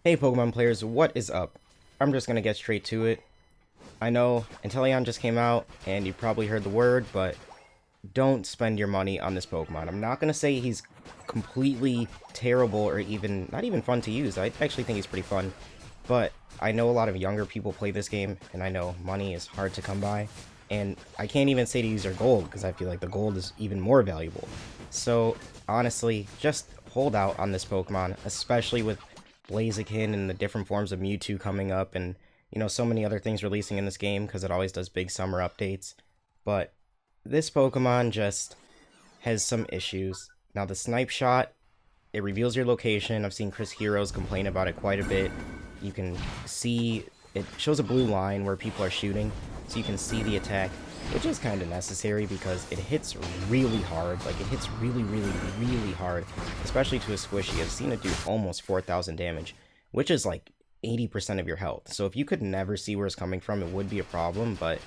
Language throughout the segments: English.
Hey Pokemon players, what is up? I'm just gonna get straight to it. I know Inteleon just came out, and you probably heard the word, but don't spend your money on this Pokemon. I'm not gonna say he's completely terrible or even not even fun to use. I actually think he's pretty fun, but I know a lot of younger people play this game, and I know money is hard to come by, and I can't even say to use your gold because I feel like the gold is even more valuable. So honestly, just hold out on this Pokemon, especially with Blaziken and the different forms of Mewtwo coming up, and so many other things releasing in this game because it always does big summer updates. But this Pokemon just has some issues. Now, the Snipe Shot, it reveals your location. I've seen Chris Heroes complain about it quite a bit. You can see, it shows a blue line where people are shooting, so you can see the attack, which is kind of necessary because it hits really hard. Like, it hits really, really, really hard, especially to a squishy. I've seen it do almost 4,000 damage, which is like 80% of your health. So if you could never see where it's coming from, it would be a problem, but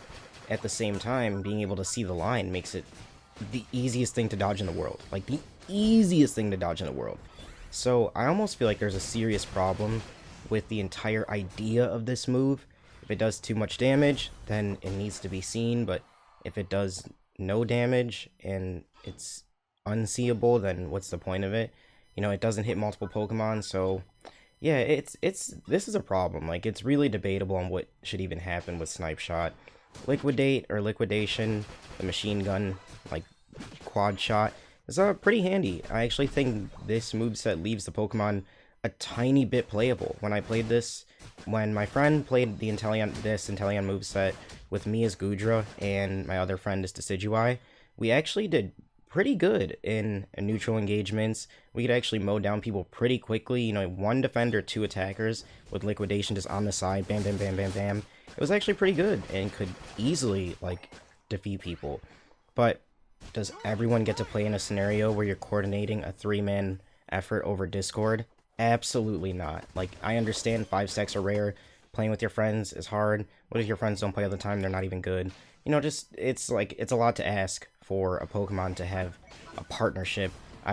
at the same time, being able to see the line makes it the easiest thing to dodge in the world. Like, the easiest thing to dodge in the world. So I almost feel like there's a serious problem with the entire idea of this move. If it does too much damage, then it needs to be seen, but if it does no damage and it's unseeable, then what's the point of it? It doesn't hit multiple Pokemon, so yeah, this is a problem. Like, it's really debatable on what should even happen with Snipe Shot. Liquidate or Liquidation, the machine gun, like, quad shot, is pretty handy. I actually think this moveset leaves the Pokemon a tiny bit playable. When I played this, when my friend played this Inteleon moveset with me as Goodra and my other friend as Decidueye, we actually did pretty good in neutral engagements. We could actually mow down people pretty quickly. One defender, two attackers with Liquidation just on the side, bam, bam, bam, bam, bam. It was actually pretty good and could easily, like, defeat people. But does everyone get to play in a scenario where you're coordinating a three-man effort over Discord? Absolutely not. Like, I understand 5 stacks are rare. Playing with your friends is hard. What if your friends don't play all the time? They're not even good. It's a lot to ask for a Pokemon to have a partnership.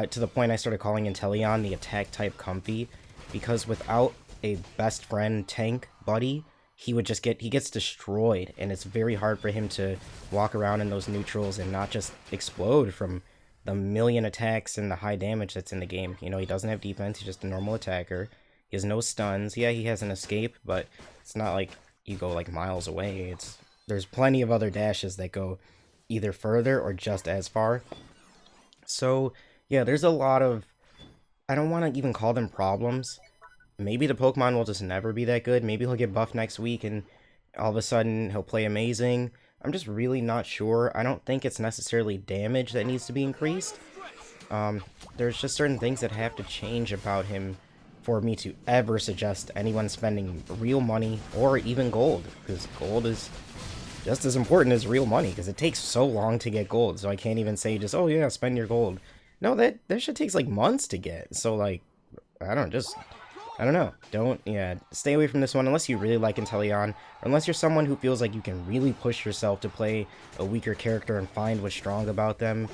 To the point I started calling Inteleon the attack type comfy, because without a best friend tank buddy, he gets destroyed, and it's very hard for him to walk around in those neutrals and not just explode from the million attacks and the high damage that's in the game. He doesn't have defense, he's just a normal attacker. He has no stuns. Yeah, he has an escape, but it's not like you go like miles away. There's plenty of other dashes that go either further or just as far. So yeah, there's a lot of, I don't want to even call them problems. Maybe the Pokemon will just never be that good. Maybe he'll get buffed next week and all of a sudden he'll play amazing. I'm just really not sure. I don't think it's necessarily damage that needs to be increased. There's just certain things that have to change about him for me to ever suggest anyone spending real money or even gold, because gold is just as important as real money, because it takes so long to get gold. So I can't even say just, oh yeah, spend your gold. No, that shit takes like months to get. So like, I don't know. Yeah, stay away from this one unless you really like Inteleon, or unless you're someone who feels like you can really push yourself to play a weaker character and find what's strong about them.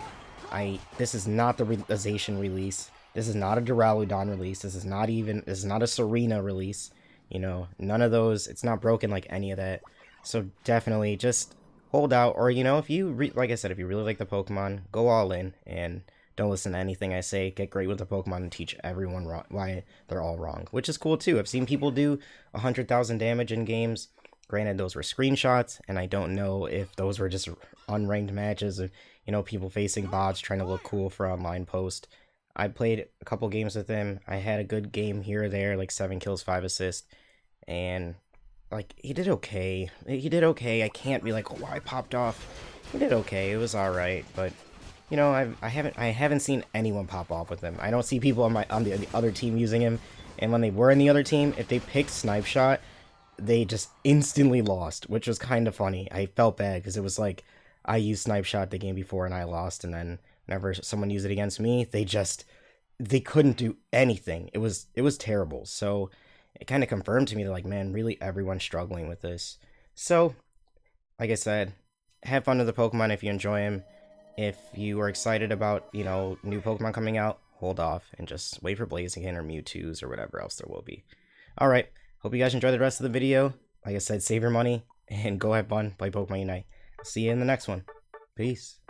This is not the realization release. This is not a Duraludon release. This is not a Serena release. None of those. It's not broken like any of that. So definitely just hold out, or if you like I said, if you really like the Pokemon, go all in and don't listen to anything I say. Get great with the Pokemon and teach everyone why they're all wrong, which is cool too. I've seen people do 100,000 damage in games. Granted, those were screenshots, and I don't know if those were just unranked matches of people facing bots trying to look cool for online post. I played a couple games with him. I had a good game here or there, like 7 kills, 5 assists, and like he did okay. I can't be like, oh, I popped off. He did okay. It was all right, but I haven't seen anyone pop off with him. I don't see people on the other team using him, and when they were in the other team, if they picked Snipe Shot, they just instantly lost, which was kind of funny. I felt bad because it was like I used Snipe Shot the game before and I lost, and then whenever someone used it against me, they couldn't do anything. It was terrible. So it kind of confirmed to me that, like, man, really everyone's struggling with this. So like I said, have fun with the Pokemon if you enjoy them. If you are excited about, new Pokemon coming out, hold off and just wait for Blaziken or Mewtwo's or whatever else there will be. Alright, hope you guys enjoy the rest of the video. Like I said, save your money and go have fun, play Pokemon Unite. See you in the next one. Peace.